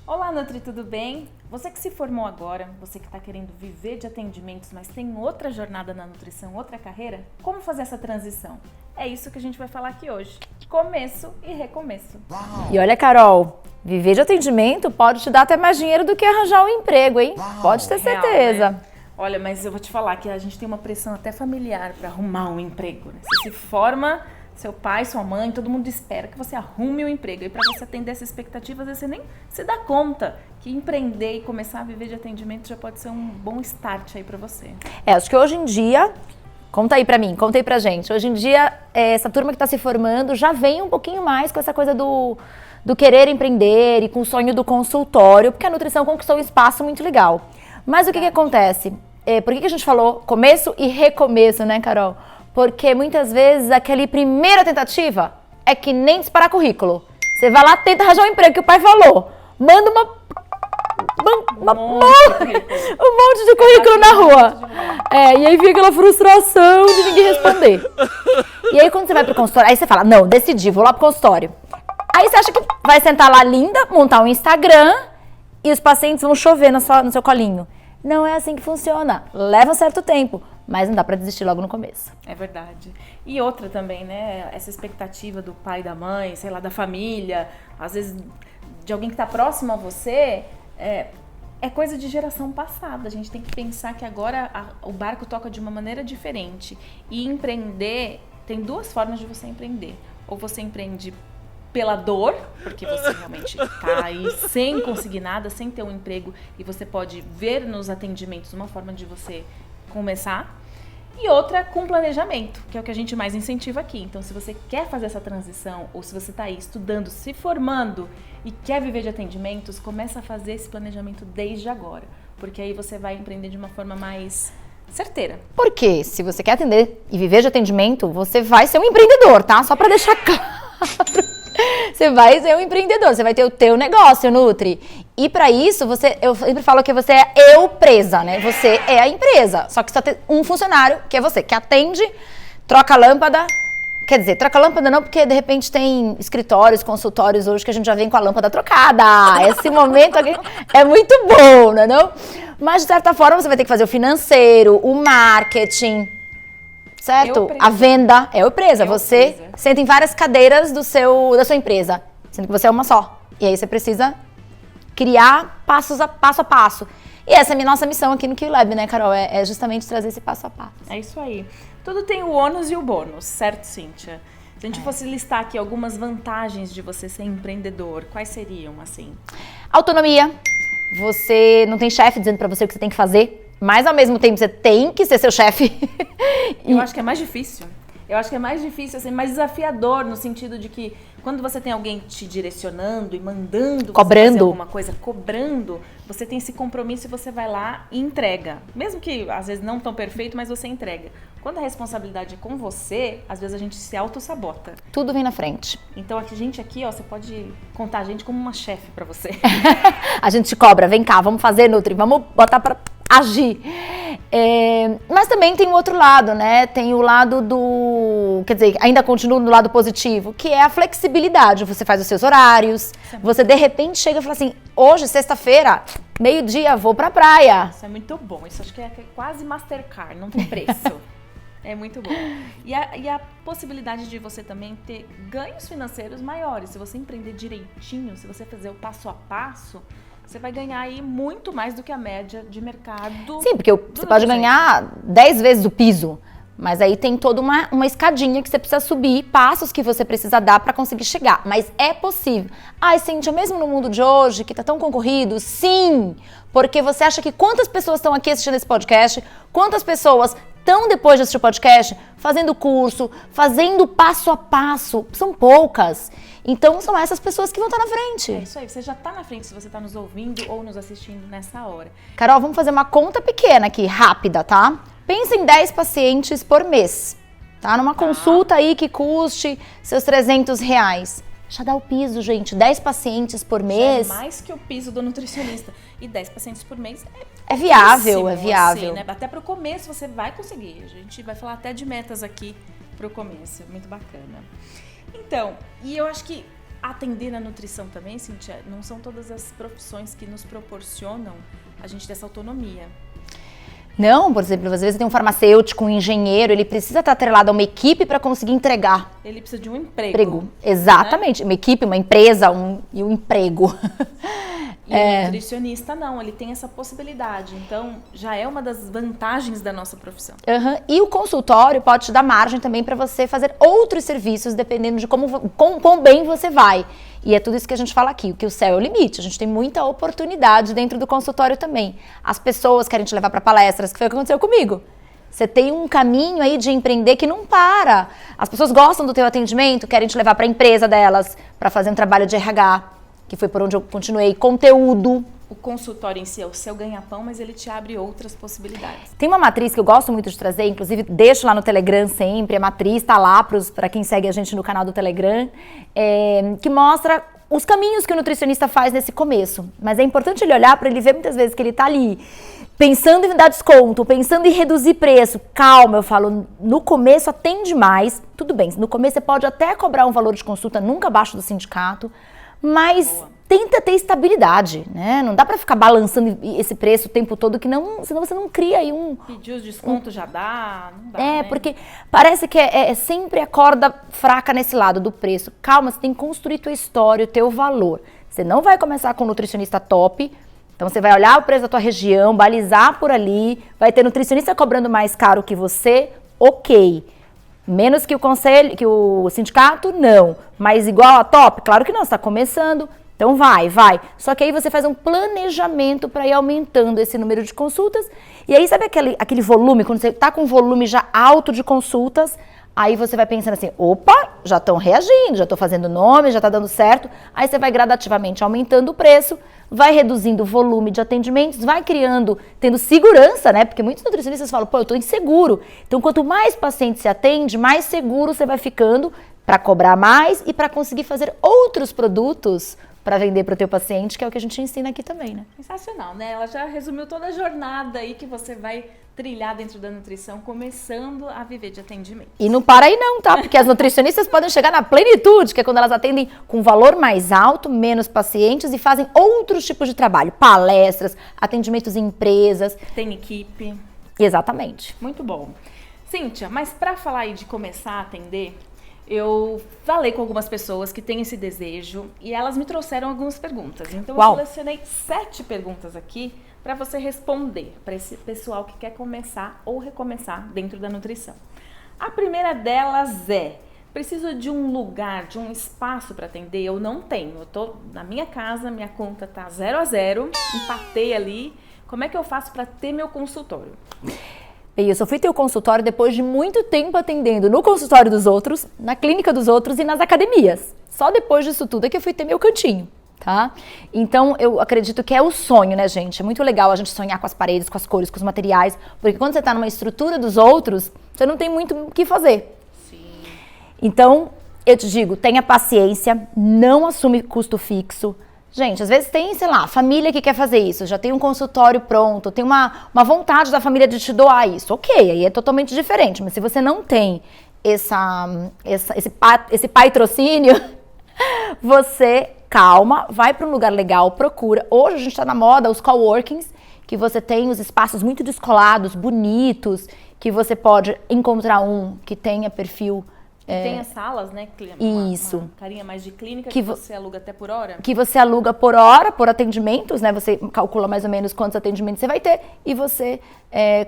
Olá, Nutri, tudo bem? Você que se formou agora, você que está querendo viver de atendimentos, mas tem outra jornada na nutrição, outra carreira, como fazer essa transição? É isso que a gente vai falar aqui hoje. Começo e recomeço. E olha, Carol, viver de atendimento pode te dar até mais dinheiro do que arranjar um emprego, hein? Pode ter certeza. Real, né? Olha, mas eu vou te falar que a gente tem uma pressão até familiar para arrumar um emprego, né? Você se forma, seu pai, sua mãe, todo mundo espera que você arrume um emprego. E para você atender essa expectativa, às vezes você nem se dá conta que empreender e começar a viver de atendimento já pode ser um bom start aí para você. Acho que hoje em dia, conta aí pra mim, conta aí pra gente. Hoje em dia, essa turma que tá se formando já vem um pouquinho mais com essa coisa do querer empreender e com o sonho do consultório, porque a nutrição conquistou um espaço muito legal. Mas o que acontece? Por que a gente falou começo e recomeço, né, Carol? Porque muitas vezes aquela primeira tentativa é que nem disparar currículo. Você vai lá, tenta arranjar um emprego que o pai falou. Manda um monte de currículo na rua. E aí fica aquela frustração de ninguém responder. E aí quando você vai pro consultório, aí você fala, não, decidi, vou lá pro consultório. Aí você acha que vai sentar lá linda, montar um Instagram e os pacientes vão chover no seu colinho. Não é assim que funciona. Leva um certo tempo. Mas não dá pra desistir logo no começo. É verdade. E outra também, né? Essa expectativa do pai, da mãe, sei lá, da família, às vezes de alguém que tá próximo a você, é coisa de geração passada. A gente tem que pensar que agora o barco toca de uma maneira diferente. E empreender, tem duas formas de você empreender. Ou você empreende pela dor, porque você realmente tá aí sem conseguir nada, sem ter um emprego, e você pode ver nos atendimentos uma forma de você começar, e outra com planejamento, que é o que a gente mais incentiva aqui. Então, se você quer fazer essa transição, ou se você está aí estudando, se formando e quer viver de atendimentos, começa a fazer esse planejamento desde agora, porque aí você vai empreender de uma forma mais certeira. Porque se você quer atender e viver de atendimento, você vai ser um empreendedor, tá? Só para deixar claro. Você vai ser um empreendedor, você vai ter o teu negócio, Nutri. E para isso, eu sempre falo que você é eu-presa, né? Você é a empresa, só que só tem um funcionário, que é você, que atende, troca a lâmpada. Quer dizer, troca a lâmpada não, porque de repente tem escritórios, consultórios hoje que a gente já vem com a lâmpada trocada. Esse momento aqui é muito bom, não é não? Mas de certa forma você vai ter que fazer o financeiro, o marketing, certo? A venda é empresa. Você senta em várias cadeiras da sua empresa, sendo que você é uma só. E aí você precisa criar passo a passo. E essa é a nossa missão aqui no QLab, né, Carol? É justamente trazer esse passo a passo. É isso aí. Tudo tem o ônus e o bônus, certo, Cíntia? Se a gente fosse listar aqui algumas vantagens de você ser empreendedor, quais seriam, assim? Autonomia. Você não tem chefe dizendo pra você o que você tem que fazer, mas ao mesmo tempo você tem que ser seu chefe. Eu acho que é mais difícil. Eu acho que é mais difícil, assim, mais desafiador, no sentido de que quando você tem alguém te direcionando e mandando você fazer alguma coisa, cobrando, você tem esse compromisso e você vai lá e entrega. Mesmo que, às vezes, não tão perfeito, mas você entrega. Quando a responsabilidade é com você, às vezes a gente se auto-sabota. Tudo vem na frente. Então, a gente aqui, ó, você pode contar a gente como uma chefe pra você. A gente te cobra, vem cá, vamos fazer, Nutri, vamos botar pra agir. Mas também tem o outro lado, né? Tem o lado quer dizer, ainda continua no lado positivo, que é a flexibilidade. Você faz os seus horários, você de repente chega e fala assim, hoje, sexta-feira, meio-dia, vou pra praia. Isso é muito bom, isso acho que é quase Mastercard, não tem preço. É muito bom. E a possibilidade de você também ter ganhos financeiros maiores. Se você empreender direitinho, se você fazer o passo a passo, você vai ganhar aí muito mais do que a média de mercado. Sim, porque você pode ganhar 10 vezes o piso, mas aí tem toda uma escadinha que você precisa subir, passos que você precisa dar para conseguir chegar. Mas é possível. Ai, Cíntia, mesmo no mundo de hoje, que tá tão concorrido, sim! Porque você acha que quantas pessoas estão aqui assistindo esse podcast, quantas pessoas estão depois de assistir o podcast, fazendo curso, fazendo passo a passo, são poucas. Então, são essas pessoas que vão estar na frente. É isso aí, você já está na frente se você está nos ouvindo ou nos assistindo nessa hora. Carol, vamos fazer uma conta pequena aqui, rápida, tá? Pensa em 10 pacientes por mês, tá? Numa consulta aí que custe seus R$300. Já dá o piso, gente. 10 pacientes por mês. Já é mais que o piso do nutricionista. E 10 pacientes por mês é viável, é viável. Assim, né? Até para o começo você vai conseguir. A gente vai falar até de metas aqui para o começo. Muito bacana. Então, e eu acho que atender na nutrição também, Cíntia, não são todas as profissões que nos proporcionam a gente dessa autonomia. Não, por exemplo, às vezes tem um farmacêutico, um engenheiro, ele precisa estar atrelado a uma equipe para conseguir entregar. Ele precisa de um emprego. Exatamente, né? Uma equipe, uma empresa e um emprego. E o nutricionista não, ele tem essa possibilidade. Então, já é uma das vantagens da nossa profissão. E o consultório pode te dar margem também para você fazer outros serviços, dependendo de quão bem você vai. E é tudo isso que a gente fala aqui, que o céu é o limite. A gente tem muita oportunidade dentro do consultório também. As pessoas querem te levar para palestras, que foi o que aconteceu comigo. Você tem um caminho aí de empreender que não para. As pessoas gostam do teu atendimento, querem te levar para a empresa delas, para fazer um trabalho de RH, que foi por onde eu continuei, conteúdo. O consultório em si é o seu ganha-pão, mas ele te abre outras possibilidades. Tem uma matriz que eu gosto muito de trazer, inclusive deixo lá no Telegram sempre, a matriz tá lá para quem segue a gente no canal do Telegram, que mostra os caminhos que o nutricionista faz nesse começo. Mas é importante ele olhar para ele ver muitas vezes que ele tá ali pensando em dar desconto, pensando em reduzir preço. Calma, eu falo, no começo atende mais, tudo bem, no começo você pode até cobrar um valor de consulta nunca abaixo do sindicato, mas tenta ter estabilidade, né? Não dá pra ficar balançando esse preço o tempo todo, senão você não cria aí pedir os descontos já dá, não dá, né? Porque parece que é sempre a corda fraca nesse lado do preço. Calma, você tem que construir tua história, o teu valor. Você não vai começar com um nutricionista top, então você vai olhar o preço da tua região, balizar por ali, vai ter nutricionista cobrando mais caro que você, ok. Menos que o conselho, que o sindicato, não. Mas igual a top? Claro que não, você está começando. Então vai. Só que aí você faz um planejamento para ir aumentando esse número de consultas. E aí sabe aquele volume, quando você está com um volume já alto de consultas, aí você vai pensando assim, opa, já estão reagindo, já estou fazendo nome, já está dando certo. Aí você vai gradativamente aumentando o preço, vai reduzindo o volume de atendimentos, vai tendo segurança, né? Porque muitos nutricionistas falam, pô, eu estou inseguro. Então, quanto mais paciente você atende, mais seguro você vai ficando para cobrar mais e para conseguir fazer outros produtos para vender para o teu paciente, que é o que a gente ensina aqui também, né? Sensacional, né? Ela já resumiu toda a jornada aí que você vai trilhar dentro da nutrição, começando a viver de atendimento. E não para aí não, tá? Porque as nutricionistas podem chegar na plenitude, que é quando elas atendem com valor mais alto, menos pacientes e fazem outros tipos de trabalho, palestras, atendimentos em empresas. Tem equipe. Exatamente. Muito bom. Cíntia, mas para falar aí de começar a atender, eu falei com algumas pessoas que têm esse desejo e elas me trouxeram algumas perguntas. Então eu selecionei 7 perguntas aqui para você responder para esse pessoal que quer começar ou recomeçar dentro da nutrição. A primeira delas é: preciso de um lugar, de um espaço para atender? Eu não tenho. Eu tô na minha casa, minha conta tá 0 a 0, empatei ali. Como é que eu faço para ter meu consultório? Bem, eu só fui ter o consultório depois de muito tempo atendendo no consultório dos outros, na clínica dos outros e nas academias. Só depois disso tudo é que eu fui ter meu cantinho, tá? Então, eu acredito que é o sonho, né, gente? É muito legal a gente sonhar com as paredes, com as cores, com os materiais, porque quando você tá numa estrutura dos outros, você não tem muito o que fazer. Sim. Então, eu te digo, tenha paciência, não assume custo fixo. Gente, às vezes tem, sei lá, família que quer fazer isso, já tem um consultório pronto, tem uma vontade da família de te doar isso. Ok, aí é totalmente diferente, mas se você não tem esse patrocínio, você, calma, vai para um lugar legal, procura. Hoje a gente está na moda, os coworkings, que você tem os espaços muito descolados, bonitos, que você pode encontrar um que tenha perfil... Tem as salas, né? Isso. Uma carinha mais de clínica que você aluga até por hora? Que você aluga por hora, por atendimentos, né? Você calcula mais ou menos quantos atendimentos você vai ter e você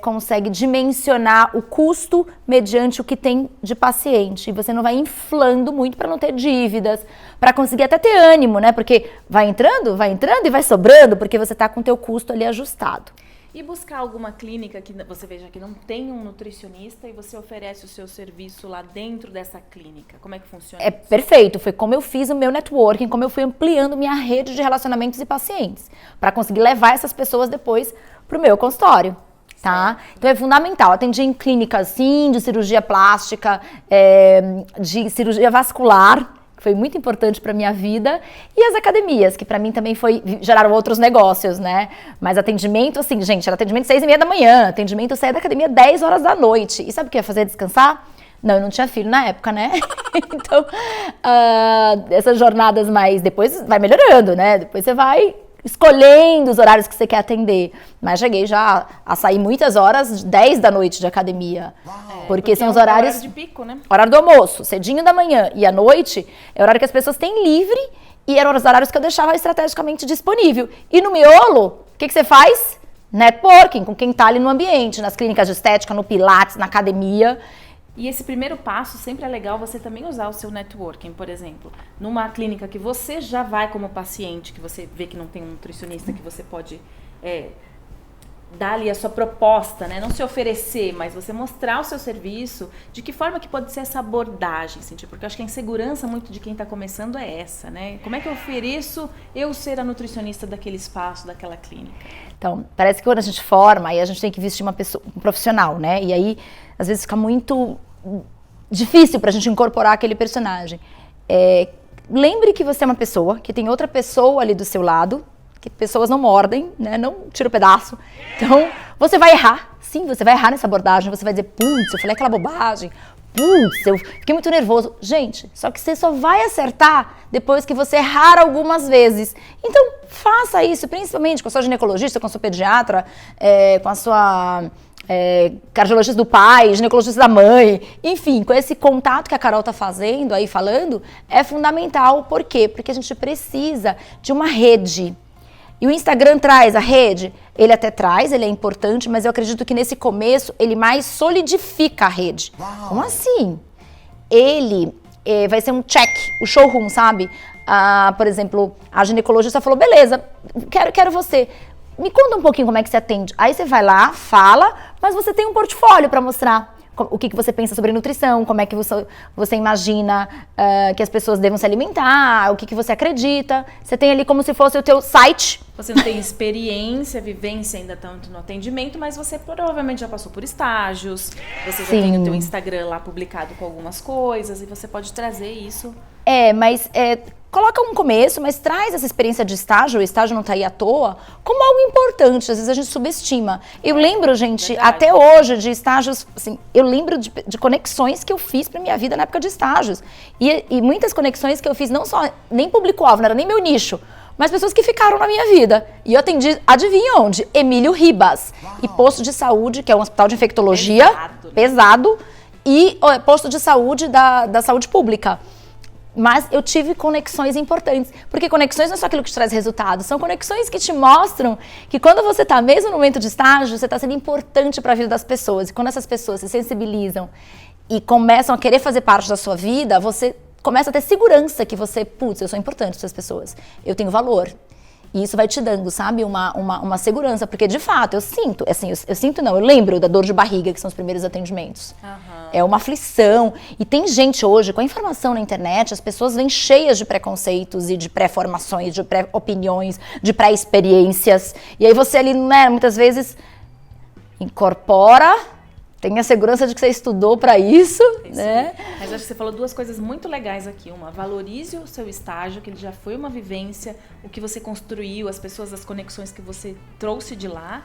consegue dimensionar o custo mediante o que tem de paciente. E você não vai inflando muito para não ter dívidas, para conseguir até ter ânimo, né? Porque vai entrando e vai sobrando, porque você tá com o teu custo ali ajustado. E buscar alguma clínica que você veja que não tem um nutricionista e você oferece o seu serviço lá dentro dessa clínica. Como é que funciona isso? Perfeito. Foi como eu fiz o meu networking, como eu fui ampliando minha rede de relacionamentos e pacientes, para conseguir levar essas pessoas depois para o meu consultório. Tá? Então é fundamental. Atendi em clínicas, sim, de cirurgia plástica, de cirurgia vascular, que foi muito importante para minha vida, e as academias, que para mim também geraram outros negócios, né? Mas atendimento, assim, gente, era atendimento 6h30 da manhã, atendimento, eu saía da academia 10 horas da noite. E sabe o que eu ia fazer? Descansar? Não, eu não tinha filho na época, né? Então, essas jornadas mais... Depois vai melhorando, né? Depois você vai escolhendo os horários que você quer atender. Mas cheguei já a sair muitas horas, 10 da noite de academia. Porque são os horários... horário de pico, né? Horário do almoço, cedinho da manhã e à noite, é o horário que as pessoas têm livre e eram os horários que eu deixava estrategicamente disponível. E no miolo, o que você faz? Networking com quem tá ali no ambiente, nas clínicas de estética, no Pilates, na academia. E esse primeiro passo, sempre é legal você também usar o seu networking, por exemplo. Numa clínica que você já vai como paciente, que você vê que não tem um nutricionista, que você pode dar ali a sua proposta, né? Não se oferecer, mas você mostrar o seu serviço, de que forma que pode ser essa abordagem, assim, porque eu acho que a insegurança muito de quem está começando é essa, né? Como é que eu ofereço eu ser a nutricionista daquele espaço, daquela clínica? Então, parece que quando a gente forma, aí a gente tem que vestir um profissional, né? E aí, às vezes, fica muito difícil pra gente incorporar aquele personagem. Lembre que você é uma pessoa, que tem outra pessoa ali do seu lado, que pessoas não mordem, né? Não tira o pedaço. Então, você vai errar. Sim, você vai errar nessa abordagem. Você vai dizer, putz, eu falei aquela bobagem. Putz, eu fiquei muito nervoso. Gente, só que você só vai acertar depois que você errar algumas vezes. Então, faça isso, principalmente com a sua ginecologista, com a sua pediatra, com a sua cardiologista do pai, ginecologista da mãe. Enfim, com esse contato que a Carol tá fazendo aí, falando, é fundamental. Por quê? Porque a gente precisa de uma rede. E o Instagram traz a rede, ele até traz, ele é importante, mas eu acredito que nesse começo ele mais solidifica a rede. Uau. Como assim? Ele vai ser um check, o showroom, sabe? Por exemplo, a ginecologista falou, beleza, quero você. Me conta um pouquinho como é que você atende. Aí você vai lá, fala, mas você tem um portfólio para mostrar. O que você pensa sobre nutrição, como é que você imagina que as pessoas devam se alimentar, o que você acredita. Você tem ali como se fosse o teu site. Você não tem experiência, vivência ainda tanto no atendimento, mas você provavelmente já passou por estágios, você já tem o teu Instagram lá publicado com algumas coisas e você pode trazer isso. Coloca um começo, mas traz essa experiência de estágio, o estágio não tá aí à toa, como algo importante, às vezes a gente subestima. Eu lembro, gente, até hoje, de estágios, assim, eu lembro de conexões que eu fiz pra minha vida na época de estágios. E muitas conexões que eu fiz, não só, nem público-alvo, não era nem meu nicho, mas pessoas que ficaram na minha vida. E eu atendi, adivinha onde? Emílio Ribas. Uau. E posto de saúde, que é um hospital de infectologia, pesado, e posto de saúde da saúde pública. Mas eu tive conexões importantes, porque conexões não é só aquilo que te traz resultado, são conexões que te mostram que quando você está mesmo no momento de estágio, você está sendo importante para a vida das pessoas. E quando essas pessoas se sensibilizam e começam a querer fazer parte da sua vida, você começa a ter segurança que você, putz, eu sou importante para essas pessoas, eu tenho valor. E isso vai te dando, sabe, uma segurança, porque de fato eu sinto, assim, eu lembro da dor de barriga, que são os primeiros atendimentos. Uhum. É uma aflição. E tem gente hoje, com a informação na internet, as pessoas vêm cheias de preconceitos e de pré-formações, de pré-opiniões, de pré-experiências. E aí você ali, né, muitas vezes incorpora, tem a segurança de que você estudou para isso, né? Mas acho que você falou duas coisas muito legais aqui. Uma, valorize o seu estágio, que ele já foi uma vivência, o que você construiu, as pessoas, as conexões que você trouxe de lá.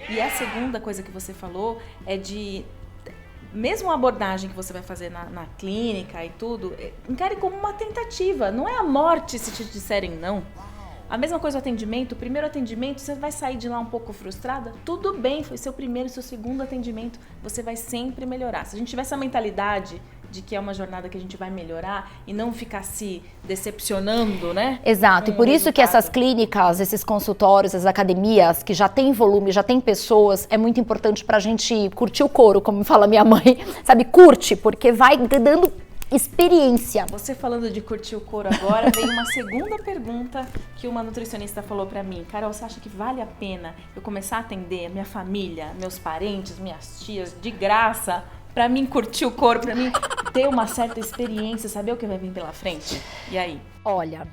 E a segunda coisa que você falou é de, mesmo a abordagem que você vai fazer na clínica e tudo, encare como uma tentativa. Não é a morte se te disserem não. A mesma coisa o atendimento, o primeiro atendimento, você vai sair de lá um pouco frustrada? Tudo bem, foi seu primeiro, seu segundo atendimento, você vai sempre melhorar. Se a gente tiver essa mentalidade de que é uma jornada que a gente vai melhorar e não ficar se decepcionando, né? Exato, e por isso que essas clínicas, esses consultórios, essas academias que já tem volume, já tem pessoas, é muito importante pra gente curtir o couro, como fala minha mãe, sabe? Curte, porque vai dando experiência. Você falando de curtir o couro agora, vem uma segunda pergunta que uma nutricionista falou pra mim. Carol, você acha que vale a pena eu começar a atender minha família, meus parentes, minhas tias, de graça, pra mim curtir o couro, pra mim ter uma certa experiência, saber o que vai vir pela frente? E aí? Olha,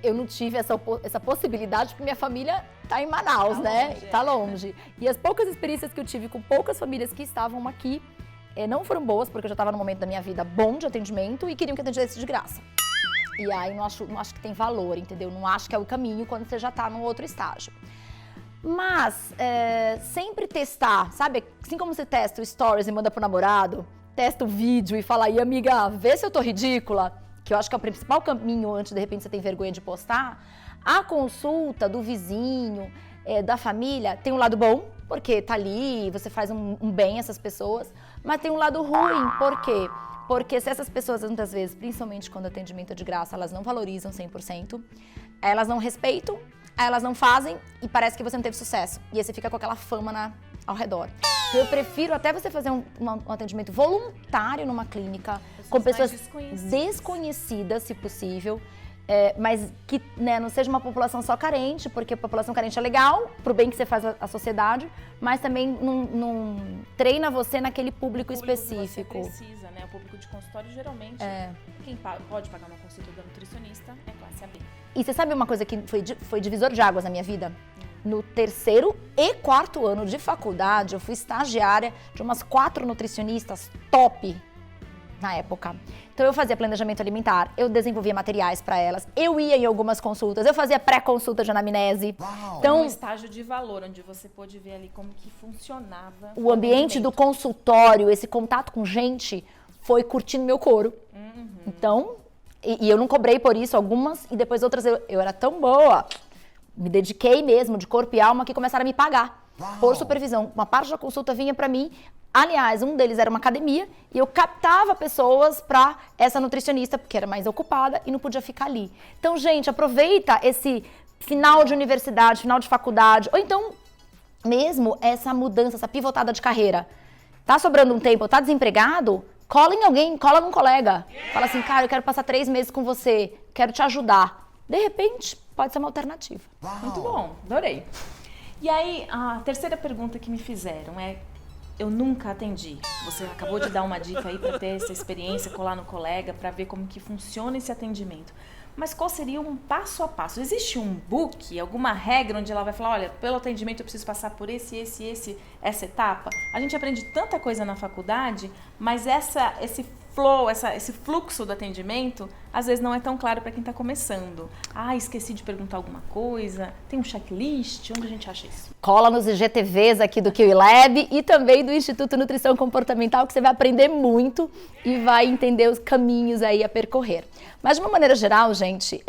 eu não tive essa possibilidade porque minha família tá em Manaus, tá né? Longe, tá longe. E as poucas experiências que eu tive com poucas famílias que estavam aqui, não foram boas, porque eu já estava num momento da minha vida bom de atendimento e queriam que atendesse de graça. E aí não acho que tem valor, entendeu? Não acho que é o caminho quando você já está num outro estágio. Mas sempre testar, sabe? Assim como você testa o stories e manda pro namorado, testa o vídeo e fala, aí amiga, vê se eu tô ridícula, que eu acho que é o principal caminho antes de repente você tem vergonha de postar, a consulta do vizinho, da família, tem um lado bom, porque tá ali, você faz um bem a essas pessoas, mas tem um lado ruim, por quê? Porque se essas pessoas, muitas vezes, principalmente quando o atendimento é de graça, elas não valorizam 100%, elas não respeitam, elas não fazem e parece que você não teve sucesso. E aí você fica com aquela fama ao redor. Então eu prefiro até você fazer um atendimento voluntário numa clínica, com pessoas desconhecidas, se possível, mas que, né, não seja uma população só carente, porque a população carente é legal, pro bem que você faz à sociedade, mas também não treina você naquele público específico. Que você precisa, né? O público de consultório, geralmente, quem pode pagar uma consulta da nutricionista é classe AB. E você sabe uma coisa que foi divisor de águas na minha vida? No 3º e 4º ano de faculdade, eu fui estagiária de umas 4 nutricionistas top na época. Então eu fazia planejamento alimentar, eu desenvolvia materiais para elas, eu ia em algumas consultas, eu fazia pré-consulta de anamnese. Então, um estágio de valor, onde você pôde ver ali como que funcionava o ambiente do consultório, esse contato com gente, foi curtindo meu couro. Então, e eu não cobrei por isso algumas, e depois outras eu era tão boa, me dediquei mesmo, de corpo e alma, que começaram a me pagar por supervisão. Uma parte da consulta vinha para mim. Aliás, um deles era uma academia e eu captava pessoas para essa nutricionista, porque era mais ocupada e não podia ficar ali. Então, gente, aproveita esse final de universidade, final de faculdade, ou então mesmo essa mudança, essa pivotada de carreira. Tá sobrando um tempo, tá desempregado? Cola em alguém, cola num colega. Fala assim, cara, eu quero passar 3 meses com você, quero te ajudar. De repente, pode ser uma alternativa. Muito bom, adorei. E aí, a terceira pergunta que me fizeram é: eu nunca atendi. Você acabou de dar uma dica aí para ter essa experiência, colar no colega, para ver como que funciona esse atendimento. Mas qual seria um passo a passo? Existe um book, alguma regra onde ela vai falar, olha, pelo atendimento eu preciso passar por essa etapa? A gente aprende tanta coisa na faculdade, mas esse flow, esse fluxo do atendimento, às vezes não é tão claro para quem está começando. Ah, esqueci de perguntar alguma coisa, tem um checklist, onde a gente acha isso? Cola nos IGTVs aqui do Kiwi Lab e também do Instituto Nutrição Comportamental, que você vai aprender muito e vai entender os caminhos aí a percorrer. Mas de uma maneira geral, gente,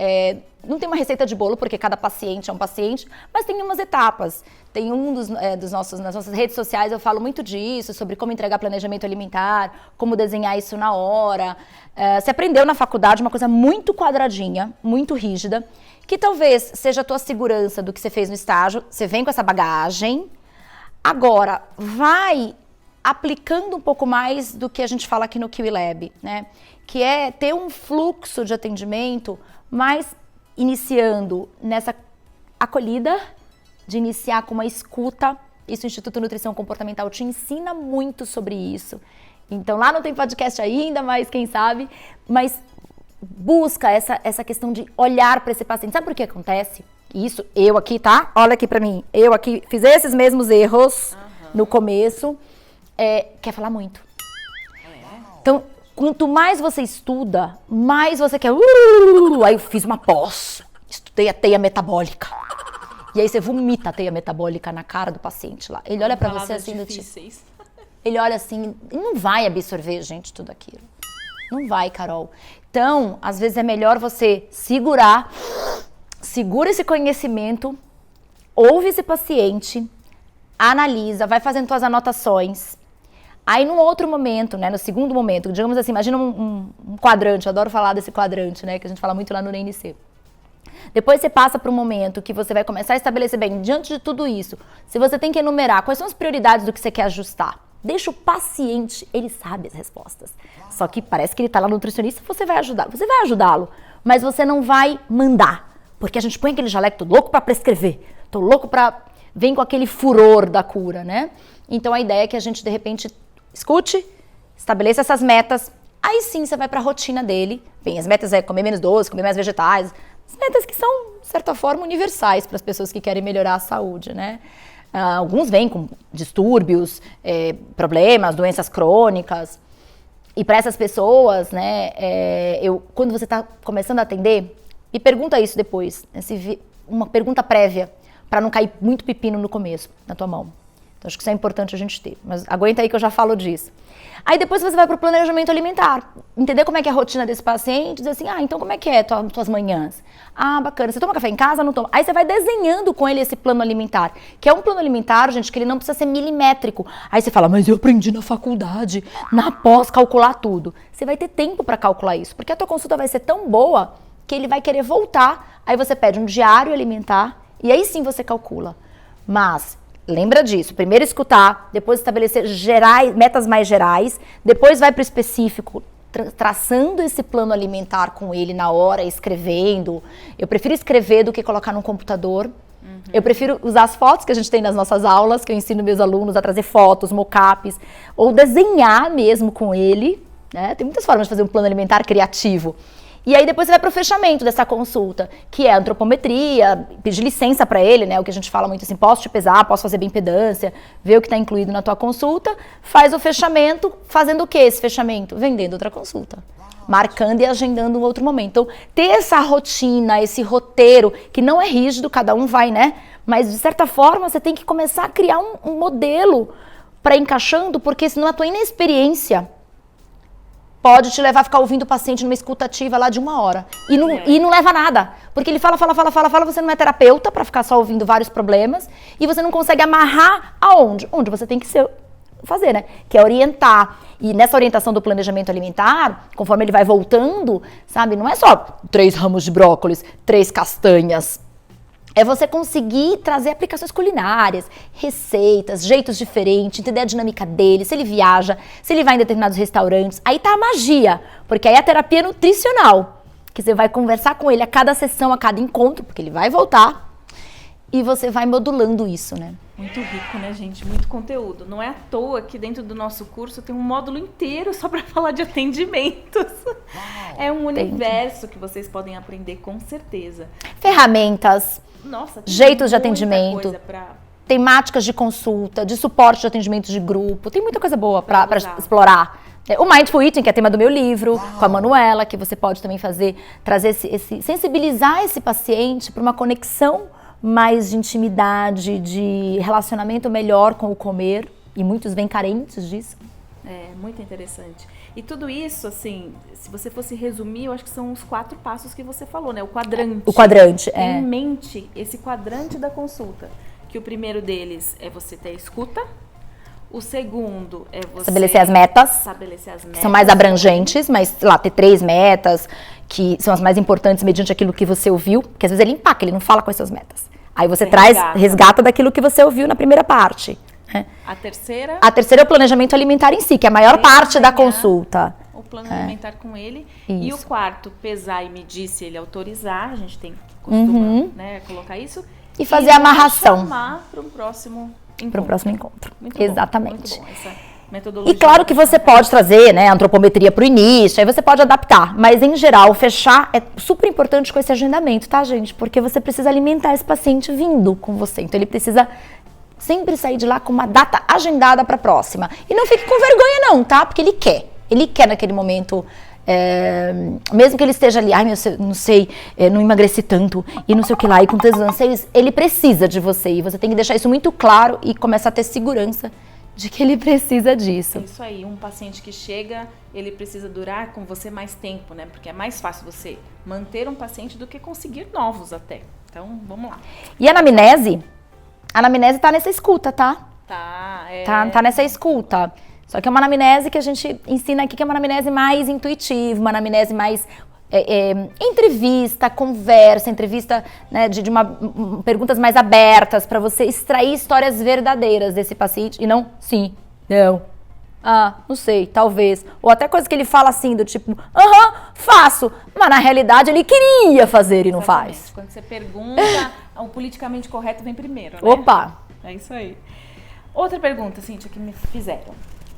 não tem uma receita de bolo, porque cada paciente é um paciente, mas tem umas etapas. Tem nas nossas redes sociais, eu falo muito disso, sobre como entregar planejamento alimentar, como desenhar isso na hora. Você aprendeu na faculdade uma coisa muito quadradinha, muito rígida, que talvez seja a tua segurança do que você fez no estágio, você vem com essa bagagem, agora vai aplicando um pouco mais do que a gente fala aqui no Kiwi Lab, né? Que é ter um fluxo de atendimento mais iniciando nessa acolhida, de iniciar com uma escuta. Isso o Instituto Nutrição Comportamental te ensina muito sobre isso. Então lá não tem podcast ainda, mas quem sabe, mas busca essa questão de olhar para esse paciente. Sabe por que acontece? Isso, eu aqui, tá? Olha aqui para mim. Eu aqui fiz esses mesmos erros no começo. Quer falar muito. Então, quanto mais você estuda, mais você quer... Aí eu fiz uma pós, estudei a teia metabólica. E aí você vomita a teia metabólica na cara do paciente lá. Ele olha pra você assim do tipo... Ele olha assim, e não vai absorver, gente, tudo aquilo. Não vai, Carol. Então, às vezes é melhor você segura esse conhecimento, ouve esse paciente, analisa, vai fazendo suas anotações. Aí, num outro momento, né, no segundo momento, digamos assim, imagina um quadrante, eu adoro falar desse quadrante, né, que a gente fala muito lá no NNC. Depois você passa para um momento que você vai começar a estabelecer bem, diante de tudo isso, se você tem que enumerar quais são as prioridades do que você quer ajustar, deixa o paciente, ele sabe as respostas. Só que parece que ele está lá no nutricionista, você vai ajudá-lo, mas você não vai mandar, porque a gente põe aquele jaleco, tô louco para prescrever, tô louco para... Vem com aquele furor da cura, né? Então a ideia é que a gente, de repente, escute, estabeleça essas metas, aí sim você vai para a rotina dele. Bem, as metas é comer menos doce, comer mais vegetais, as metas que são, de certa forma, universais para as pessoas que querem melhorar a saúde, né? Alguns vêm com distúrbios, problemas, doenças crônicas. E para essas pessoas, né, quando você está começando a atender, me pergunta isso depois, uma pergunta prévia, para não cair muito pepino no começo, na tua mão. Então, acho que isso é importante a gente ter. Mas aguenta aí que eu já falo disso. Aí depois você vai para o planejamento alimentar. Entender como é que é a rotina desse paciente. Dizer assim, então como é que é tuas manhãs? Bacana. Você toma café em casa? Não toma. Aí você vai desenhando com ele esse plano alimentar. Que é um plano alimentar, gente, que ele não precisa ser milimétrico. Aí você fala, mas eu aprendi na faculdade, na pós, calcular tudo. Você vai ter tempo para calcular isso. Porque a tua consulta vai ser tão boa que ele vai querer voltar. Aí você pede um diário alimentar e aí sim você calcula. Mas lembra disso, primeiro escutar, depois estabelecer metas mais gerais, depois vai para o específico, traçando esse plano alimentar com ele na hora, escrevendo. Eu prefiro escrever do que colocar no computador. Eu prefiro usar as fotos que a gente tem nas nossas aulas, que eu ensino meus alunos a trazer fotos, mockups, ou desenhar mesmo com ele, né? Tem muitas formas de fazer um plano alimentar criativo. E aí depois você vai para o fechamento dessa consulta, que é a antropometria, pedir licença para ele, né? O que a gente fala muito assim, posso te pesar, posso fazer bioimpedância, ver o que está incluído na tua consulta, faz o fechamento, fazendo o que esse fechamento? Vendendo outra consulta. Marcando e agendando um outro momento. Então, ter essa rotina, esse roteiro, que não é rígido, cada um vai, né? Mas de certa forma você tem que começar a criar um modelo para encaixando, porque senão a tua inexperiência pode te levar a ficar ouvindo o paciente numa escutativa lá de 1 hora. E não leva a nada. Porque ele fala, você não é terapeuta para ficar só ouvindo vários problemas. E você não consegue amarrar aonde? Onde você tem que fazer, né? Que é orientar. E nessa orientação do planejamento alimentar, conforme ele vai voltando, sabe? Não é só 3 ramos de brócolis, 3 castanhas. É você conseguir trazer aplicações culinárias, receitas, jeitos diferentes, entender a dinâmica dele, se ele viaja, se ele vai em determinados restaurantes. Aí tá a magia, porque aí é a terapia nutricional, que você vai conversar com ele a cada sessão, a cada encontro, porque ele vai voltar, e você vai modulando isso, né? Muito rico, né, gente? Muito conteúdo. Não é à toa que dentro do nosso curso tem um módulo inteiro só para falar de atendimentos. É um universo que vocês podem aprender com certeza. Ferramentas. Nossa, jeitos de atendimento, pra... temáticas de consulta, de suporte de atendimento de grupo, tem muita coisa boa para explorar. O Mindful Eating, que é tema do meu livro, com a Manuela, que você pode também trazer sensibilizar esse paciente para uma conexão mais de intimidade, de relacionamento melhor com o comer, e muitos vêm carentes disso. É, muito interessante. E tudo isso, assim, se você fosse resumir, eu acho que são os 4 passos que você falou, né? O quadrante. O quadrante, Tem em mente esse quadrante da consulta. Que o primeiro deles é você ter escuta. O segundo é você... Estabelecer as metas. Que são mais abrangentes, mas, lá, ter 3 metas, que são as mais importantes mediante aquilo que você ouviu. Porque às vezes ele empaca, ele não fala quais são as metas. Aí você resgata daquilo que você ouviu na primeira parte. A terceira? A terceira é o planejamento alimentar em si, que é a maior parte da consulta. O plano alimentar com ele. Isso. E o quarto, pesar e medir se ele autorizar. A gente tem que costuma, né, colocar isso. E fazer a amarração. Chamar para o próximo encontro. Para o próximo encontro. Muito Exatamente. Bom, muito bom essa metodologia. E claro que você pode trazer, né, antropometria para o início, aí você pode adaptar. Mas, em geral, fechar é super importante com esse agendamento, tá, gente? Porque você precisa alimentar esse paciente vindo com você. Então, ele precisa sempre sair de lá com uma data agendada para a próxima. E não fique com vergonha não, tá? Porque ele quer. Ele quer naquele momento, mesmo que ele esteja ali, não sei, não emagreci tanto, e não sei o que lá, e com tantos anseios, ele precisa de você. E você tem que deixar isso muito claro e começar a ter segurança de que ele precisa disso. É isso aí. Um paciente que chega, ele precisa durar com você mais tempo, né? Porque é mais fácil você manter um paciente do que conseguir novos até. Então, vamos lá. E a anamnese? A anamnese tá nessa escuta, tá? Tá nessa escuta. Só que é uma anamnese que a gente ensina aqui, que é uma anamnese mais intuitiva, uma anamnese mais entrevista, conversa, entrevista, né, de perguntas mais abertas para você extrair histórias verdadeiras desse paciente e não sim, não, não sei, talvez. Ou até coisa que ele fala assim, do tipo, faço, mas na realidade ele queria fazer e não faz. Quando você pergunta, o politicamente correto vem primeiro, né? Opa! É isso aí. Outra pergunta, Cíntia, que me fizeram.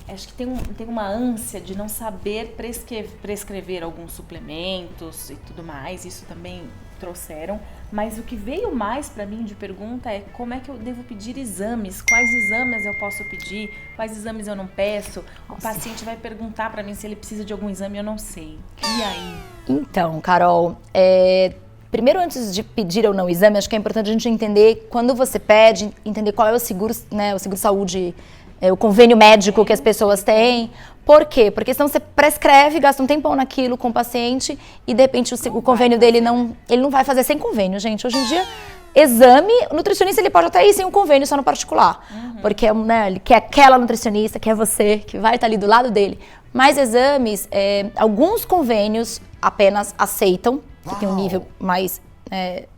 Acho que tem uma ânsia de não saber prescrever alguns suplementos e tudo mais. Isso também trouxeram. Mas o que veio mais para mim de pergunta é como é que eu devo pedir exames? Quais exames eu posso pedir? Quais exames eu não peço? O paciente vai perguntar para mim se ele precisa de algum exame e eu não sei. E aí? Então, Carol, primeiro, antes de pedir ou não o exame, acho que é importante a gente entender, quando você pede, entender qual é o seguro, né, o seguro-saúde, o convênio médico que as pessoas têm. Por quê? Porque senão você prescreve, gasta um tempão naquilo com o paciente e de repente o convênio dele ele não vai fazer sem convênio, gente. Hoje em dia, exame, o nutricionista ele pode até ir sem um convênio só no particular. Porque né, ele quer aquela nutricionista, quer você, que vai estar ali do lado dele. Mas exames, alguns convênios apenas aceitam, que tem um nível mais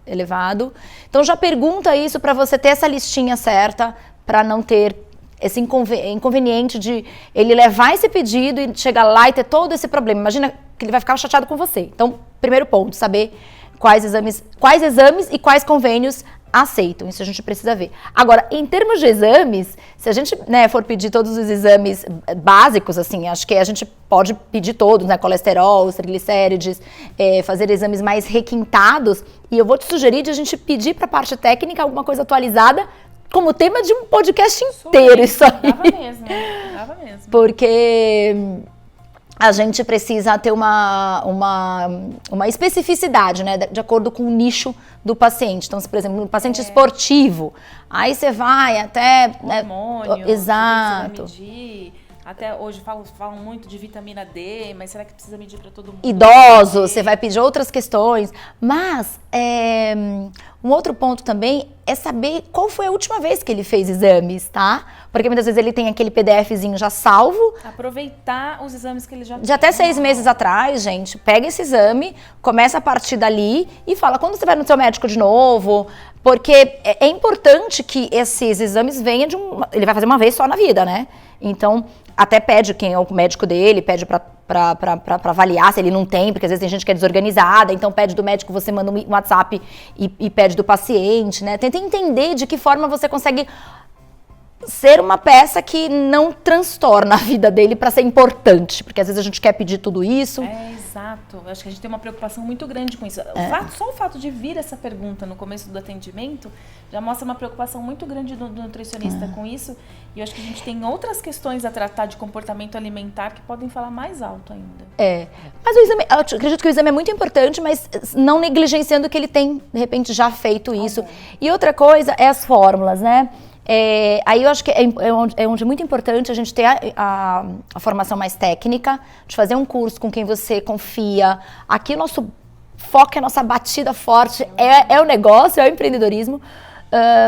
elevado. Então já pergunta isso para você ter essa listinha certa, para não ter esse inconveniente de ele levar esse pedido e chegar lá e ter todo esse problema. Imagina que ele vai ficar chateado com você. Então, primeiro ponto, saber quais exames e quais convênios aceitam. Isso a gente precisa ver. Agora, em termos de exames, se a gente for pedir todos os exames básicos, assim, acho que a gente pode pedir todos, né? Colesterol, triglicérides, fazer exames mais requintados. E eu vou te sugerir de a gente pedir para a parte técnica alguma coisa atualizada, como tema de um podcast inteiro, isso aí. Dava mesmo. Porque a gente precisa ter uma especificidade, né, de acordo com o nicho do paciente. Então, se, por exemplo, um paciente esportivo, aí você vai até... Hormônio, exato. Medir. Até hoje falam muito de vitamina D, mas será que precisa medir para todo mundo? Idosos, você vai pedir outras questões. Mas um outro ponto também é saber qual foi a última vez que ele fez exames, tá? Porque muitas vezes ele tem aquele PDFzinho já salvo. Aproveitar os exames que ele já tem. De até 6 meses atrás, gente, pega esse exame, começa a partir dali e fala quando você vai no seu médico de novo. Porque é importante que esses exames venham ele vai fazer uma vez só na vida, né? Então, até pede quem é o médico dele, pede para avaliar se ele não tem, porque às vezes tem gente que é desorganizada, então pede do médico, você manda um WhatsApp e pede do paciente, né? Tenta entender de que forma você consegue ser uma peça que não transtorna a vida dele para ser importante, porque às vezes a gente quer pedir tudo isso. Exato. Eu acho que a gente tem uma preocupação muito grande com isso. Só o fato de vir essa pergunta no começo do atendimento já mostra uma preocupação muito grande do nutricionista com isso. E eu acho que a gente tem outras questões a tratar de comportamento alimentar que podem falar mais alto ainda. Mas o exame, eu acredito que o exame é muito importante, mas não negligenciando que ele tem, de repente, já feito isso. E outra coisa é as fórmulas, né? Aí eu acho que é onde é muito importante a gente ter a formação mais técnica, de fazer um curso com quem você confia. Aqui o nosso foco, a nossa batida forte é o negócio, é o empreendedorismo.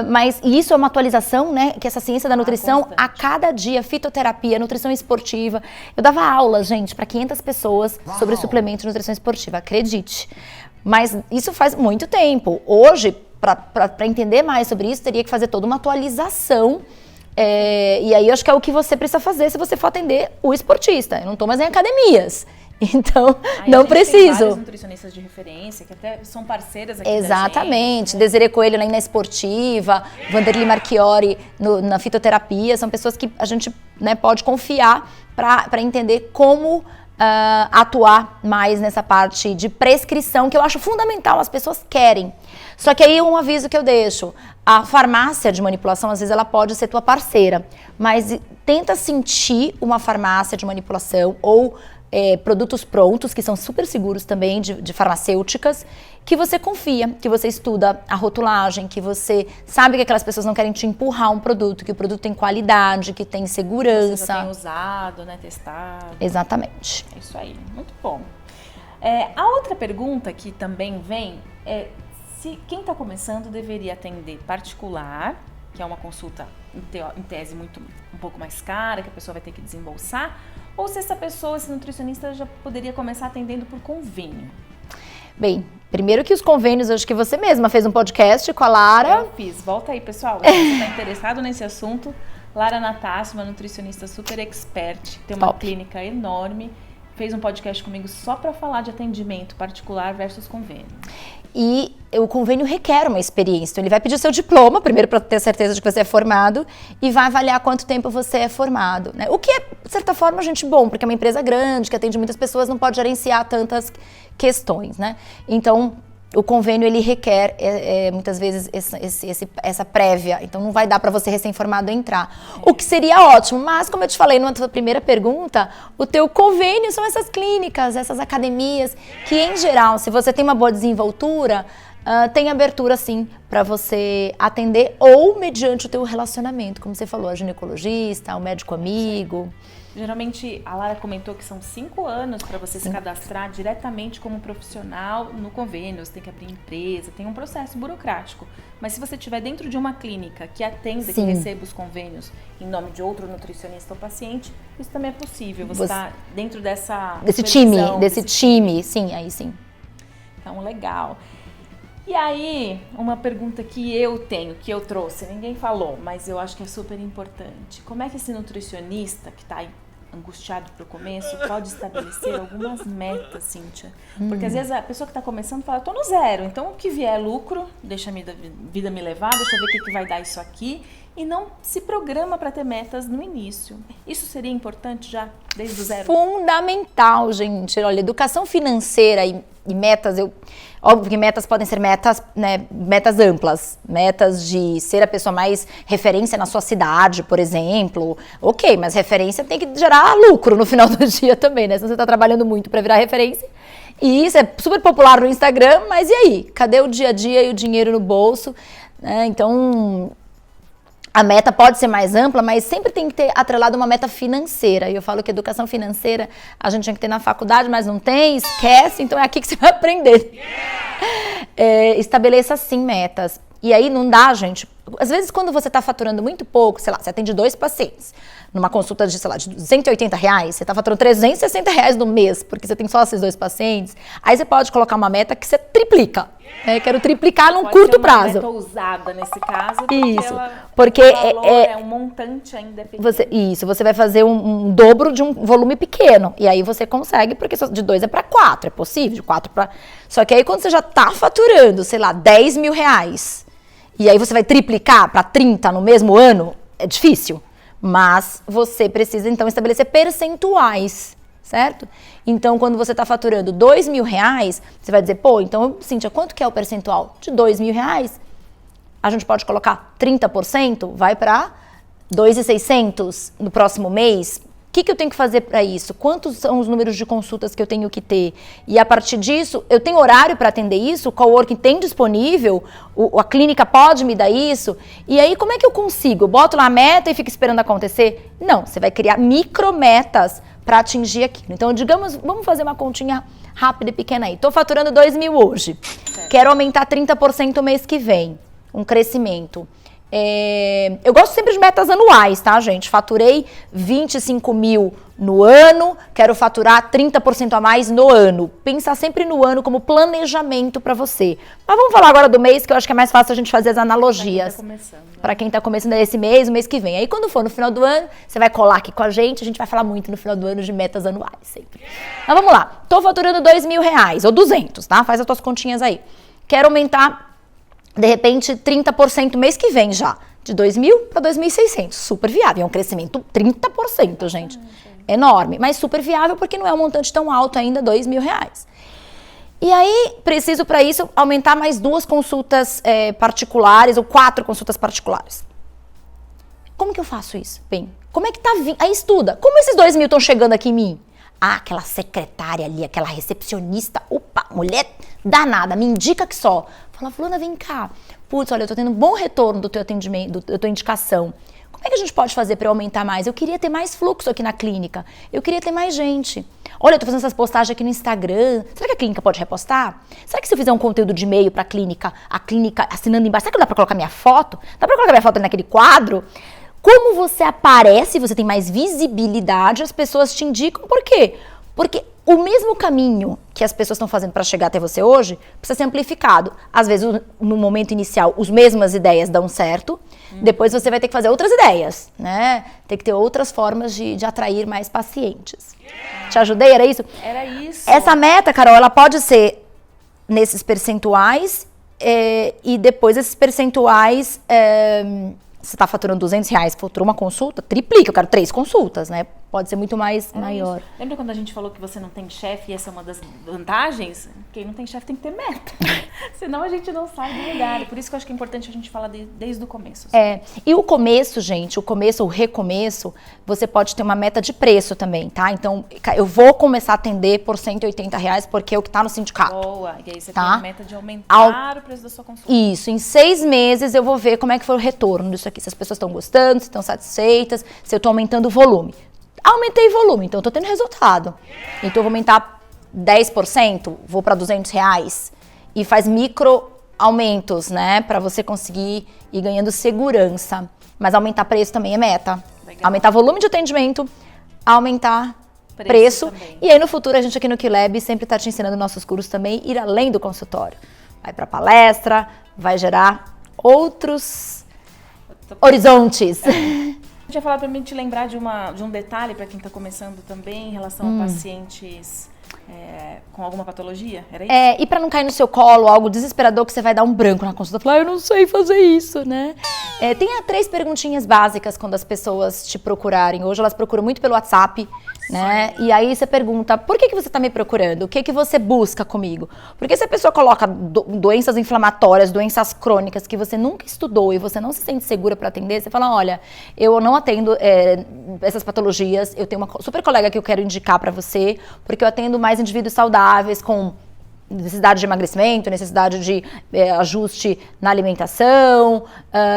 Mas isso é uma atualização, né? Que essa ciência da nutrição, constante. a cada dia, fitoterapia, nutrição esportiva. Eu dava aulas, gente, para 500 pessoas sobre suplementos de nutrição esportiva, acredite. Mas isso faz muito tempo. Hoje, para entender mais sobre isso, teria que fazer toda uma atualização. E aí, eu acho que é o que você precisa fazer se você for atender o esportista. Eu não estou mais em academias. Então, não preciso. Tem vários nutricionistas de referência que até são parceiras aqui. Exatamente. Da gente, né? Desiree Coelho na Esportiva, Vanderly Marchiori na fitoterapia. São pessoas que a gente, né, pode confiar para entender como atuar mais nessa parte de prescrição, que eu acho fundamental, as pessoas querem. Só que aí um aviso que eu deixo, a farmácia de manipulação, às vezes ela pode ser tua parceira, mas tenta sentir uma farmácia de manipulação ou produtos prontos, que são super seguros também, de farmacêuticas, que você confia, que você estuda a rotulagem, que você sabe que aquelas pessoas não querem te empurrar um produto, que o produto tem qualidade, que tem segurança. Você já tem usado, né, testado. Exatamente. É isso aí, muito bom. A outra pergunta que também vem é se quem está começando deveria atender particular, que é uma consulta em tese um pouco mais cara, que a pessoa vai ter que desembolsar, ou se essa pessoa, esse nutricionista, já poderia começar atendendo por convênio? Bem, primeiro que os convênios, acho que você mesma fez um podcast com a Lara. Eu fiz. Volta aí, pessoal. Se você está interessado nesse assunto, Lara Natassi, uma nutricionista super expert, tem uma clínica enorme, fez um podcast comigo só para falar de atendimento particular versus convênio. E o convênio requer uma experiência. Então, ele vai pedir o seu diploma, primeiro para ter certeza de que você é formado, e vai avaliar quanto tempo você é formado, né? O que é, de certa forma, gente, bom, porque é uma empresa grande, que atende muitas pessoas, não pode gerenciar tantas questões, né? Então, o convênio, ele requer, muitas vezes, essa prévia. Então, não vai dar para você recém-formado entrar. O que seria ótimo, mas, como eu te falei na tua primeira pergunta, o teu convênio são essas clínicas, essas academias, que, em geral, se você tem uma boa desenvoltura, tem abertura, sim, para você atender, ou mediante o teu relacionamento, como você falou, a ginecologista, o médico amigo. Geralmente, a Lara comentou que são 5 anos para você se cadastrar diretamente como profissional no convênio. Você tem que abrir empresa, tem um processo burocrático. Mas se você estiver dentro de uma clínica que atenda, que receba os convênios em nome de outro nutricionista ou paciente, isso também é possível. Você está dentro desse time, sim, aí sim. Então, legal. E aí, uma pergunta que eu tenho, que eu trouxe, ninguém falou, mas eu acho que é super importante. Como é que esse nutricionista que está angustiado para o começo pode estabelecer algumas metas, Cíntia? Porque às vezes a pessoa que está começando fala, tô no zero, então o que vier é lucro, deixa a vida me levar, deixa eu ver o que vai dar isso aqui, e não se programa para ter metas no início. Isso seria importante já desde o zero? Fundamental, gente. Olha, educação financeira e metas, óbvio que metas podem ser metas, né, metas amplas, metas de ser a pessoa mais referência na sua cidade, por exemplo. Ok, mas referência tem que gerar lucro no final do dia também, né? Senão você está trabalhando muito para virar referência. E isso é super popular no Instagram, mas e aí? Cadê o dia a dia e o dinheiro no bolso? Então, a meta pode ser mais ampla, mas sempre tem que ter atrelado uma meta financeira. E eu falo que educação financeira a gente tinha que ter na faculdade, mas não tem, esquece, então é aqui que você vai aprender. Estabeleça, sim, metas. E aí não dá, gente. Às vezes, quando você está faturando muito pouco, sei lá, você atende 2 pacientes, numa consulta de, sei lá, de R$180, você está faturando R$360 no mês, porque você tem só esses 2 pacientes, aí você pode colocar uma meta que você triplica. Quero triplicar num curto prazo. Meta ousada nesse caso, porque o valor é um montante ainda pequeno. Você vai fazer um dobro de um volume pequeno, e aí você consegue, porque de 2 é para 4, é possível, de 4 para... Só que aí quando você já está faturando, sei lá, R$10 mil, e aí você vai triplicar para 30 no mesmo ano, é difícil. Mas você precisa, então, estabelecer percentuais, certo? Então, quando você está faturando R$2 mil, você vai dizer, pô, então, Cíntia, quanto que é o percentual? De R$2 mil, a gente pode colocar 30%, vai para 2.600 no próximo mês. O que eu tenho que fazer para isso? Quantos são os números de consultas que eu tenho que ter? E a partir disso, eu tenho horário para atender isso? O coworking tem disponível? A clínica pode me dar isso? E aí, como é que eu consigo? Eu boto lá a meta e fico esperando acontecer? Não, você vai criar micrometas para atingir aquilo. Então, digamos, vamos fazer uma continha rápida e pequena aí. Estou faturando 2 mil hoje. Certo. Quero aumentar 30% o mês que vem. Um crescimento. Eu gosto sempre de metas anuais, tá, gente? Faturei 25 mil no ano, quero faturar 30% a mais no ano. Pensar sempre no ano como planejamento para você. Mas vamos falar agora do mês, que eu acho que é mais fácil a gente fazer as analogias. Para quem tá começando esse mês, o mês que vem. Aí quando for no final do ano, você vai colar aqui com a gente vai falar muito no final do ano de metas anuais, sempre. Mas vamos lá, tô faturando 2 mil reais, ou 200, tá? Faz as tuas continhas aí. Quero aumentar, de repente, 30% mês que vem já. De 2 mil para 2.600. Super viável. É um crescimento 30%, gente. Enorme. Mas super viável porque não é um montante tão alto ainda, 2 mil reais. E aí, preciso para isso aumentar mais 2 consultas particulares ou 4 consultas particulares. Como que eu faço isso? Bem, como é que tá vindo? Aí estuda. Como esses 2 mil estão chegando aqui em mim? Ah, aquela secretária ali, aquela recepcionista, opa, mulher danada, me indica que só. Fala, fulana, vem cá. Putz, olha, eu tô tendo um bom retorno do teu atendimento, da tua indicação. Como é que a gente pode fazer para eu aumentar mais? Eu queria ter mais fluxo aqui na clínica. Eu queria ter mais gente. Olha, eu tô fazendo essas postagens aqui no Instagram. Será que a clínica pode repostar? Será que se eu fizer um conteúdo de e-mail pra clínica, a clínica assinando embaixo, será que dá pra colocar minha foto? Dá pra colocar minha foto ali naquele quadro? Como você aparece, você tem mais visibilidade, as pessoas te indicam. Por quê? Porque o mesmo caminho que as pessoas estão fazendo para chegar até você hoje precisa ser amplificado. Às vezes, no momento inicial, as mesmas ideias dão certo. Depois você vai ter que fazer outras ideias, né? Tem que ter outras formas de atrair mais pacientes. Te ajudei? Era isso? Era isso. Essa meta, Carol, ela pode ser nesses percentuais e depois esses percentuais... você está faturando R$200, faturou uma consulta, triplica, eu quero 3 consultas, né? pode ser muito mais maior. Isso. Lembra quando a gente falou que você não tem chefe e essa é uma das vantagens? Quem não tem chefe tem que ter meta. Senão a gente não sai do lugar. Por isso que eu acho que é importante a gente falar desde o começo. E o começo, gente, o recomeço, você pode ter uma meta de preço também, tá? Então, eu vou começar a atender por R$180 porque é o que tá no sindicato. Boa, e aí você tá? tem a meta de aumentar o preço da sua consulta. Isso, em 6 meses eu vou ver como é que foi o retorno disso aqui. Se as pessoas estão gostando, se estão satisfeitas, se eu tô aumentando o volume. Aumentei volume, então eu tô tendo resultado. Então eu vou aumentar 10%, vou para R$200 e faz micro aumentos, né? Para você conseguir ir ganhando segurança. Mas aumentar preço também é meta. Legal. Aumentar volume de atendimento, aumentar preço. E aí no futuro a gente aqui no QLab sempre tá te ensinando nossos cursos também, ir além do consultório. Vai para palestra, vai gerar outros horizontes. A gente ia falar pra mim te lembrar de um detalhe para quem está começando também em relação a pacientes com alguma patologia, era isso? E para não cair no seu colo algo desesperador que você vai dar um branco na consulta, falar, eu não sei fazer isso, né? Tenha 3 perguntinhas básicas quando as pessoas te procurarem. Hoje elas procuram muito pelo WhatsApp, né? E aí você pergunta, por que você está me procurando? O que você busca comigo? Porque se a pessoa coloca doenças inflamatórias, doenças crônicas que você nunca estudou e você não se sente segura para atender, você fala, olha, eu não atendo essas patologias, eu tenho uma super colega que eu quero indicar para você, porque eu atendo mais indivíduos saudáveis com necessidade de emagrecimento, necessidade de ajuste na alimentação,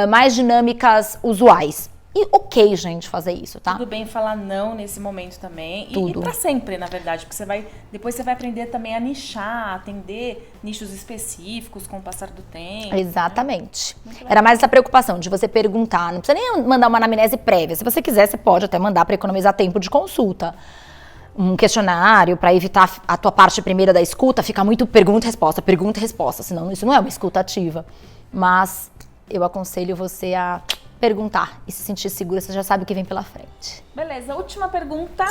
mais dinâmicas usuais. E ok, gente, fazer isso, tá? Tudo bem falar não nesse momento também. Tudo. E pra sempre, na verdade, porque depois você vai aprender também a nichar, atender nichos específicos com o passar do tempo. Exatamente. Né? Era mais essa preocupação de você perguntar, não precisa nem mandar uma anamnese prévia. Se você quiser, você pode até mandar para economizar tempo de consulta. Um questionário para evitar a tua parte primeira da escuta, fica muito pergunta e resposta, senão isso não é uma escuta ativa. Mas eu aconselho você a perguntar e se sentir segura, você já sabe o que vem pela frente. Beleza, última pergunta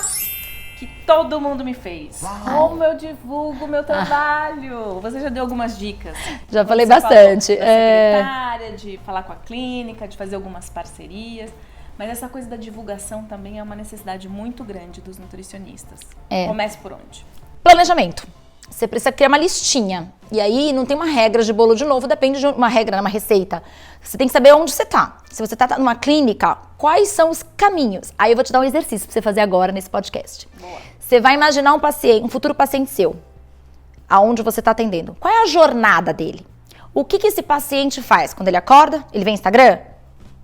que todo mundo me fez. Como eu divulgo o meu trabalho? Você já deu algumas dicas? Já falei bastante. Da secretária, de falar com a clínica, de fazer algumas parcerias. Mas essa coisa da divulgação também é uma necessidade muito grande dos nutricionistas. Comece por onde? Planejamento. Você precisa criar uma listinha. E aí não tem uma regra de bolo de novo, depende de uma regra, uma receita. Você tem que saber onde você tá. Se você tá numa clínica, quais são os caminhos? Aí eu vou te dar um exercício pra você fazer agora nesse podcast. Boa. Você vai imaginar um futuro paciente seu, aonde você tá atendendo. Qual é a jornada dele? O que esse paciente faz? Quando ele acorda, ele vem no Instagram?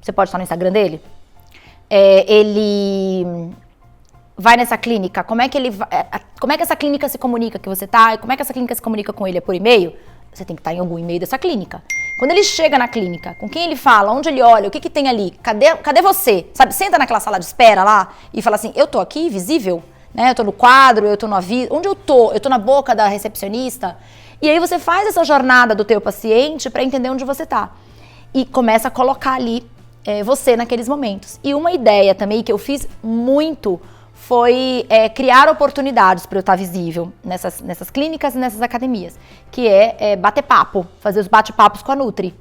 Você pode estar no Instagram dele? Ele vai nessa clínica, como é que essa clínica se comunica que você tá? Como é que essa clínica se comunica com ele? É por e-mail? Você tem que estar em algum e-mail dessa clínica. Quando ele chega na clínica, com quem ele fala, onde ele olha, o que tem ali? Cadê você? Sabe, senta naquela sala de espera lá e fala assim, eu tô aqui, visível? Né? Eu tô no quadro, eu tô no aviso. Onde eu tô? Eu tô na boca da recepcionista? E aí você faz essa jornada do teu paciente para entender onde você tá. E começa a colocar ali você naqueles momentos. E uma ideia também que eu fiz muito foi criar oportunidades para eu estar visível nessas clínicas e nessas academias, que é bater papo, fazer os bate-papos com a Nutri.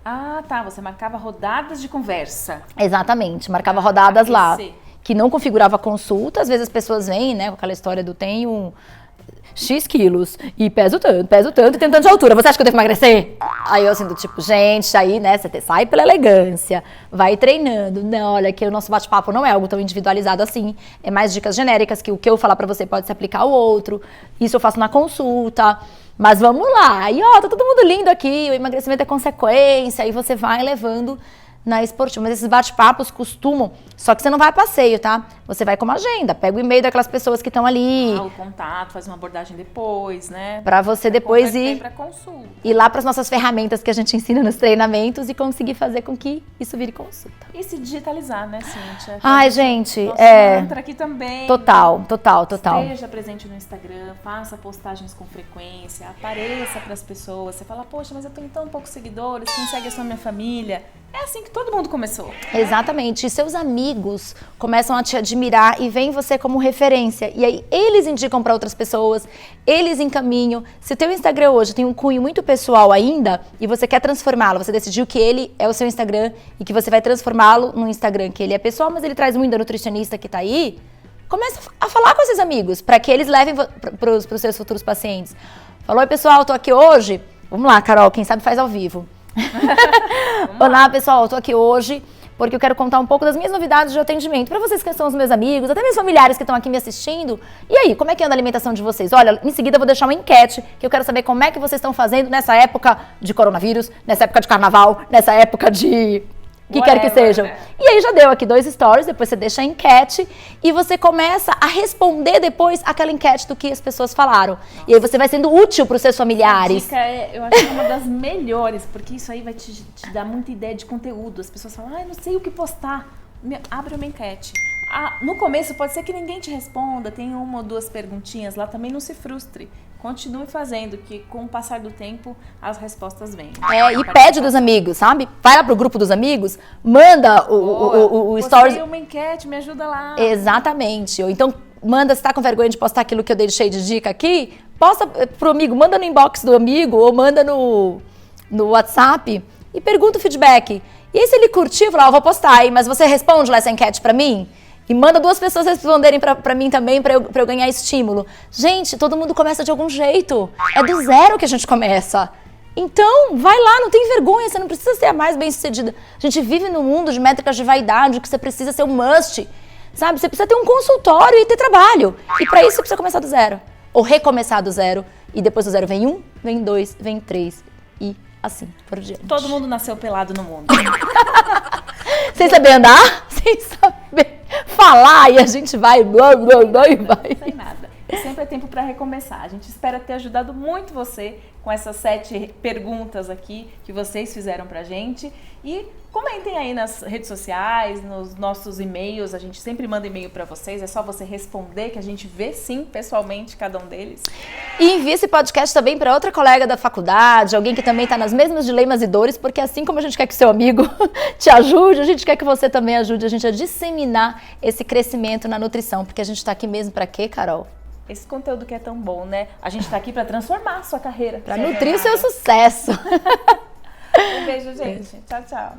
Ah, tá, você marcava rodadas de conversa. Exatamente, marcava rodadas lá, que não configurava consulta, às vezes as pessoas vêm, né, com aquela história do tenho X quilos e peso tanto e tenho tanto de altura, você acha que eu devo emagrecer? Aí eu assim, do tipo, gente, aí, né, você sai pela elegância, vai treinando. Não, olha, que o nosso bate-papo não é algo tão individualizado assim, é mais dicas genéricas, que o que eu falar pra você pode se aplicar ao outro, isso eu faço na consulta, mas vamos lá, e ó, tá todo mundo lindo aqui, o emagrecimento é consequência, aí você vai levando na esportiva, mas esses bate-papos costumam, só que você não vai a passeio, tá? Você vai com uma agenda, pega o e-mail daquelas pessoas que estão ali. O contato, faz uma abordagem depois, né? Pra você depois ir lá para as nossas ferramentas que a gente ensina nos treinamentos e conseguir fazer com que isso vire consulta. E se digitalizar, né, Cíntia? Ai, gente, nosso mantra aqui também. Total. Esteja presente no Instagram, faça postagens com frequência, apareça para as pessoas. Você fala, poxa, mas eu tenho tão poucos seguidores, quem segue é só minha família. É assim que todo mundo começou. Exatamente. E seus amigos começam a te admirar e veem você como referência. E aí eles indicam para outras pessoas, eles encaminham. Se o teu Instagram hoje tem um cunho muito pessoal ainda e você quer transformá-lo, você decidiu que ele é o seu Instagram e que você vai transformá-lo num Instagram que ele é pessoal, mas ele traz muito da nutricionista que tá aí, Começa a falar com esses amigos, para que eles levem para os seus futuros pacientes. Falou, oi pessoal, tô aqui hoje. Vamos lá, Carol, quem sabe faz ao vivo. Olá, pessoal, eu tô aqui hoje porque eu quero contar um pouco das minhas novidades de atendimento para vocês que são os meus amigos, até meus familiares que estão aqui me assistindo. E aí, como é que anda a alimentação de vocês? Olha, em seguida eu vou deixar uma enquete que eu quero saber como é que vocês estão fazendo nessa época de coronavírus, nessa época de carnaval, nessa época de... que quer que sejam. Né? E aí já deu aqui 2 stories, depois você deixa a enquete e você começa a responder depois aquela enquete do que as pessoas falaram. Nossa. E aí você vai sendo útil para os seus familiares. Essa dica eu acho que é uma das melhores, porque isso aí vai te dar muita ideia de conteúdo. As pessoas falam, não sei o que postar. Abre uma enquete. No começo pode ser que ninguém te responda, tem 1 ou 2 perguntinhas lá, também não se frustre. Continue fazendo, que com o passar do tempo as respostas vêm. E pede dos amigos, sabe? Vai lá pro grupo dos amigos, manda o stories. Postei uma enquete, me ajuda lá. Exatamente. Ou então manda, se tá com vergonha de postar aquilo que eu deixei de dica aqui, posta pro amigo, manda no inbox do amigo ou manda no WhatsApp e pergunta o feedback. E aí se ele curtir, fala, eu vou postar aí, mas você responde lá essa enquete pra mim? E manda 2 pessoas responderem pra mim também, pra eu ganhar estímulo. Gente, todo mundo começa de algum jeito. É do zero que a gente começa. Então, vai lá, não tem vergonha, você não precisa ser a mais bem-sucedida. A gente vive num mundo de métricas de vaidade, que você precisa ser um must. Sabe? Você precisa ter um consultório e ter trabalho. E pra isso você precisa começar do zero. Ou recomeçar do zero. E depois do zero vem 1, vem 2, vem 3 e assim por diante. Todo mundo nasceu pelado no mundo. Sem saber andar, sem saber falar e a gente vai, blá, blá, blá, e vai. Sem nada. E sempre é tempo para recomeçar. A gente espera ter ajudado muito você com essas 7 perguntas aqui que vocês fizeram pra gente. E comentem aí nas redes sociais, nos nossos e-mails. A gente sempre manda e-mail para vocês. É só você responder que a gente vê sim pessoalmente cada um deles. E envie esse podcast também para outra colega da faculdade, alguém que também está nas mesmas dilemas e dores, porque assim como a gente quer que seu amigo te ajude, a gente quer que você também ajude a gente a disseminar esse crescimento na nutrição. Porque a gente está aqui mesmo para quê, Carol? Esse conteúdo que é tão bom, né? A gente tá aqui para transformar a sua carreira. Para nutrir o seu sucesso. Um beijo, gente. Tchau, tchau.